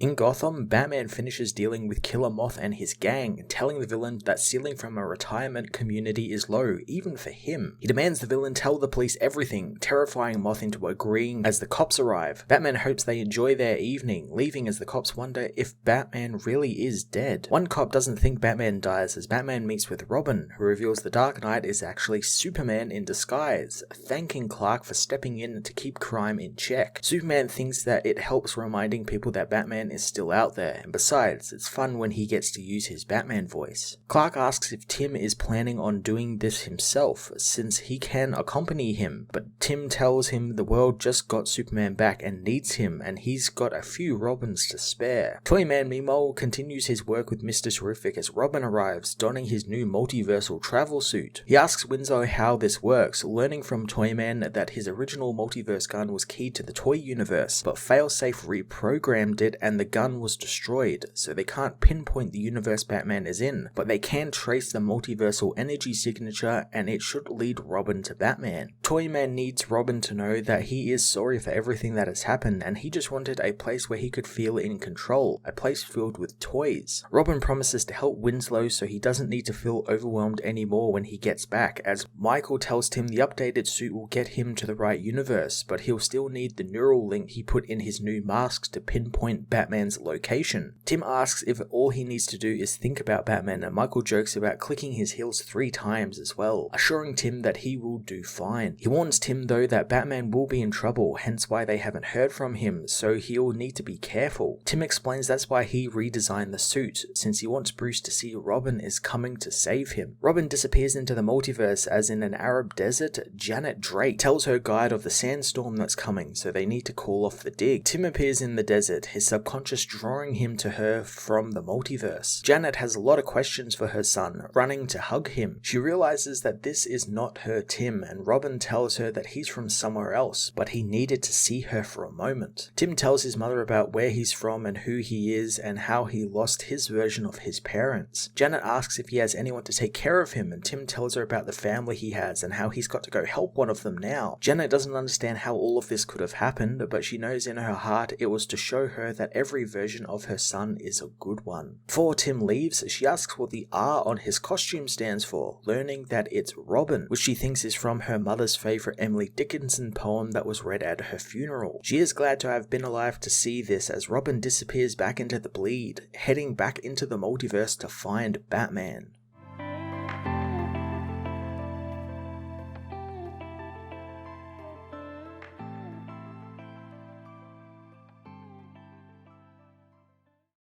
In Gotham, Batman finishes dealing with Killer Moth and his gang, telling the villain that stealing from a retirement community is low, even for him. He demands the villain tell the police everything, terrifying Moth into agreeing as the cops arrive. Batman hopes they enjoy their evening, leaving as the cops wonder if Batman really is dead. One cop doesn't think Batman dies as Batman meets with Robin, who reveals the Dark Knight is actually Superman in disguise, thanking Clark for stepping in to keep crime in check. Superman thinks that it helps reminding people that Batman is still out there, and besides, it's fun when he gets to use his Batman voice. Clark asks if Tim is planning on doing this himself, since he can accompany him, but Tim tells him the world just got Superman back and needs him, and he's got a few Robins to spare. Toyman, meanwhile, continues his work with Mr. Terrific as Robin arrives, donning his new multiversal travel suit. He asks Winslow how this works, learning from Toyman that his original multiverse gun was keyed to the toy universe, but Failsafe reprogrammed it and the gun was destroyed, so they can't pinpoint the universe Batman is in, but they can trace the multiversal energy signature and it should lead Robin to Batman. Toyman needs Robin to know that he is sorry for everything that has happened and he just wanted a place where he could feel in control, a place filled with toys. Robin promises to help Winslow so he doesn't need to feel overwhelmed anymore when he gets back, as Michael tells Tim the updated suit will get him to the right universe, but he'll still need the neural link he put in his new masks to pinpoint Batman's location. Tim asks if all he needs to do is think about Batman, and Michael jokes about clicking his heels 3 times as well, assuring Tim that he will do fine. He warns Tim though that Batman will be in trouble, hence why they haven't heard from him, so he'll need to be careful. Tim explains that's why he redesigned the suit, since he wants Bruce to see Robin is coming to save him. Robin disappears into the multiverse as in an Arab desert. Janet Drake tells her guide of the sandstorm that's coming, so they need to call off the dig. Tim appears in the desert, his subconscious drawing him to her from the multiverse. Janet has a lot of questions for her son, running to hug him. She realizes that this is not her Tim, and Robin tells her that he's from somewhere else, but he needed to see her for a moment. Tim tells his mother about where he's from and who he is and how he lost his version of his parents. Janet asks if he has anyone to take care of him, and Tim tells her about the family he has and how he's got to go help one of them now. Janet doesn't understand how all of this could have happened, but she knows in her heart it was to show her that every version of her son is a good one. Before Tim leaves, she asks what the R on his costume stands for, learning that it's Robin, which she thinks is from her mother's favourite Emily Dickinson poem that was read at her funeral. She is glad to have been alive to see this as Robin disappears back into the bleed, heading back into the multiverse to find Batman.